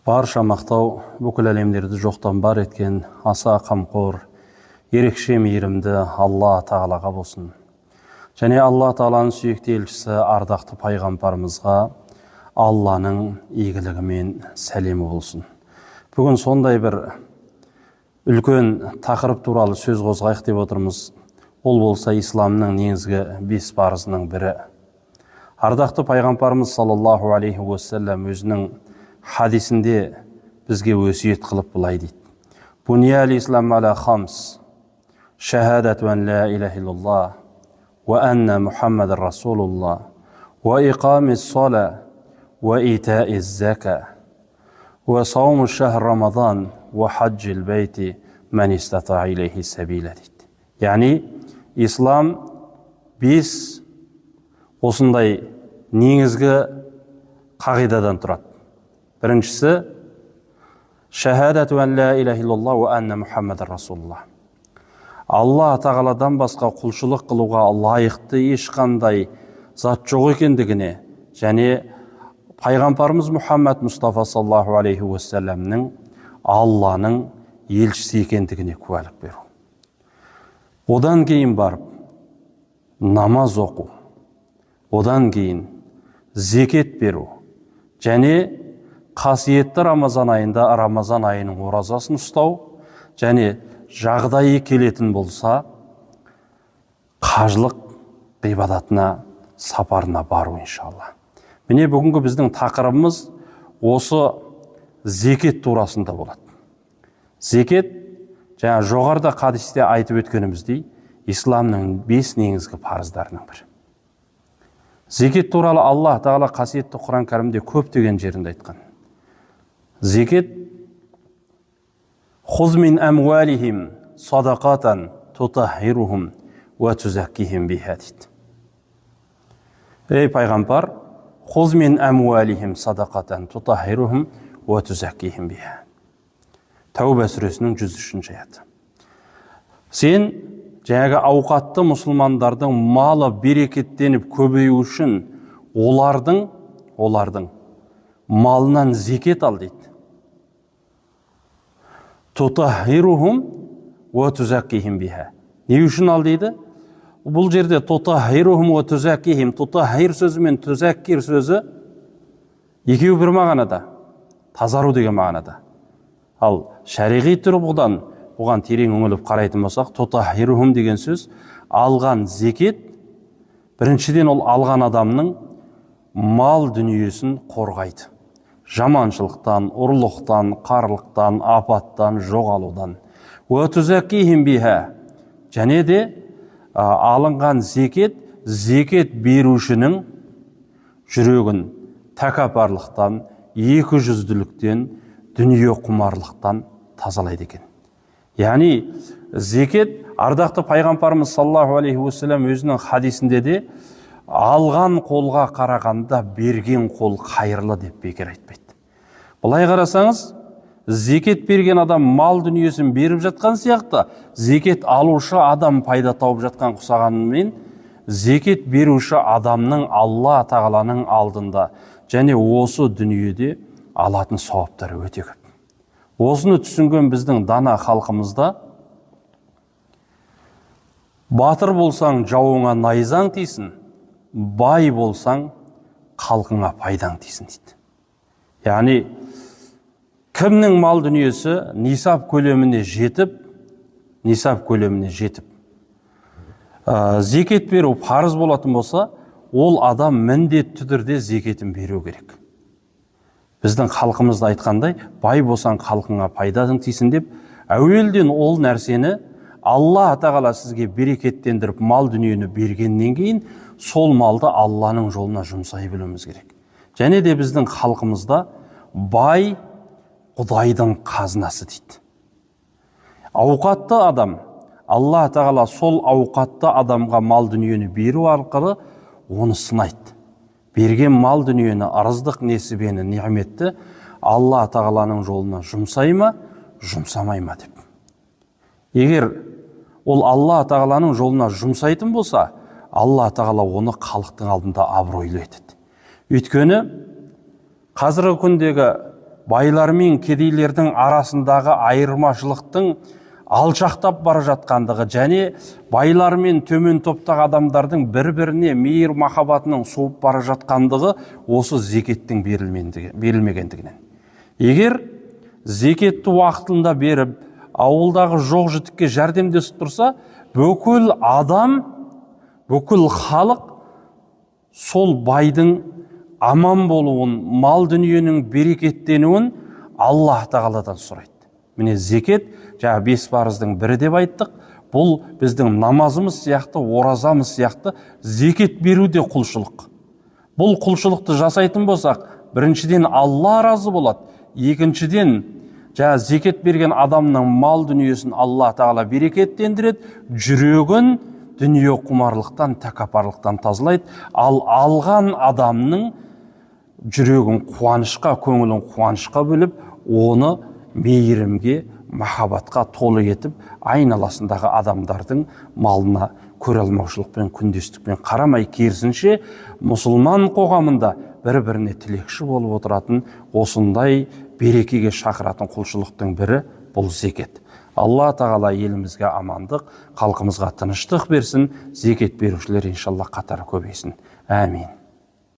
Барша мақтау бүкіл әлемдерді жоқтан бар еткен аса қамқор, ерекше мейірімді Алла Тағалаға болсын. Және Алла Тағаланың сүйікті елшісі ардақты пайғамбарымызға Алланың игілігімен сәлемі болсын. Бүгін сондай бір үлкен тақырып туралы сөз қозғайық деп отырмыз. Ол болса исламның негізгі 5 парызының бірі. Ардақты пайғамбарымыз саллаллаху алейхи уассалам өзінің хадисінде бізге өсиет қылып былай дейді: Бунияль ислам аля хамс, шахадату ан ла илаха иллаллах, ва анна Мухаммадар расулуллах, ва иқамис сала, ва итаиз зака, ва сауму шахр рамадан, ва хаджил байти ман истата илейхи сабила дейді. Яғни, ислам 5 осындай негізгі қағидадан тұрады. Біріншісі, шахадату ан ла илаха иллаллах ва анна Мухаммадар расулуллах. Алла Тағаладан басқа құлшылық қылуға лайықты ешқандай зат жоқ екендігіне және пайғамбарымыз Мұхаммад Мұстафа саллаллаху алейхи уассаламның Алланың елшісі екендігіне куәлік беру. Одан кейін барып намаз оқу, одан кейін зекет беру және қасиетті Рамазан айында Рамазан айының оразасын ұстау және жағдайы келетін болса қажылық ғибадатына сапарына бару иншалла. Міне бүгінгі біздің тақырыбымыз осы зекет турасында болады. Зекет, жаңа жоғарыда хадисте айтып өткеніміздей, исламның 5 негізгі парыздарының бірі. Зекет туралы Алла Тағала қасиетті Құран кәрімде көптеген жерінде айтқан. Зекет хуз мин амвалихим садақатан тутаххирухум ва тузаккихим биха дейді. Ей пайғамбар, хуз мин амвалихим садақатан тутаххирухум ва тузаккихим биха. Тәуба сүресінің 103 аяты. Сен жаңағы ауқатты мұсылмандардың малы берекеттеніп көбею үшін олардың малынан зекет ал дейді. Тутаххирухум ва тузаккихим биха. Не үшін ал дейді? Бұл жерде тутаххирухум ва тузаккихим, тутаххир сөзі мен тузаккир сөзі екеуі бір мағынада, тазару деген мағынада. Ал шариғи тұрғыдан оған терең үңіліп қарайтын болсақ, тутаххирухум деген сөз алған зекет, біріншіден ол алған адамның мал дүниесін қорғайды. Жаманшылықтан, ұрлықтан, қарлықтан, апаттан, жоғалудан. Ва тузаккихим биха. Және де алынған зекет берушінің жүрегін тәкаппарлықтан, екіжүзділіктен, дүние құмарлықтан тазалайды екен. Яғни зекет, ардақты пайғамбарымыз саллаллаху алейхи уассалам өзінің хадисінде де алған қолға қарағанда берген қол қайырлы деп бекер айтпайды. Былай қарасаңыз, зекет берген адам мал дүниесін беріп жатқан сияқты, зекет алушы адам пайда тауып жатқан құсағанымен, зекет беруші адамның Алла Тағаланың алдында және осы дүниеде алатын сауаптары өте көп. Осыны түсінген біздің дана халқымызда батыр болсаң жауыңа найзаң тисін, бай болсаң халқыңа пайдаң тисін дейді. Яғни кімнің мал дүниесі нисап көлеміне жетіп, зекет беру парыз болатын болса, ол адам міндетті түрде зекетін беру керек. Біздің халқымызда айтқандай, бай болсаң халқыңа пайдаң тисін деп, әуелден ол нәрсені Алла Тағала сізге берекеттендіріп мал дүниені бергеннен кейін, сол малды Алланың жолына жұмсай білуіміз керек. Және де біздің халқымызда бай Құдайдың қазынасы дейді. Ауқатты адам, Алла Тағала сол ауқатты адамға мал дүниені беру арқылы оны сынайды. Берген мал дүниені, арыздық несібені, ниғметті Алла Тағаланың жолына жұмсай ма, жұмсамай ма деп. Егер ол Алла Тағаланың жолына жұмсайтын болса, Алла Тағала оны халықтың алдында абыройлы етеді. Өйткені қазіргі күндегі байлар мен кедейлердің арасындағы айырмашылықтың алшақтап бара жатқандығы және байлар мен төмен топтағы адамдардың бір-біріне мейір махаббатының суып бара жатқандығы осы зекеттің берілмегендігінен. Егер зекетті уақытында беріп, ауылдағы жоқ жітікке жәрдемдесіп тұрса, бүкіл адам, бүкіл халық сол байдың аман болуын, мал дүниенің берекеттенуін Аллах тағаладан сұрайды. Міне зекет, жаңа 5 парыздың бірі деп айттық. Бұл біздің намазымыз сияқты, оразамыз сияқты зекет беру де құлшылық. Бұл құлшылықты жасайтын болсақ, біріншіден Алла разы болады. Екіншіден, жаңа зекет берген адамның мал дүниесін Алла тағала берекеттендіреді, жүрегін дүние құмарлықтан, тәкаппарлықтан тазалайды. Ал алған адамның жүрегін қуанышқа, көңілін қуанышқа бөліп, оны мейірімге, махаббатқа толы етіп, айналасындағы адамдардың малына көре алмаушылықпен, күндестікпен қарамай, керісінше мұсылман қоғамында бір-біріне тілекші болып отыратын осындай берекеге шақыратын құлшылықтың бірі бұл зекет. Алла тағала елімізге амандық, халқымызға тыныштық берсін, зекет берушілер иншалла қатары көбейсін. Әмин.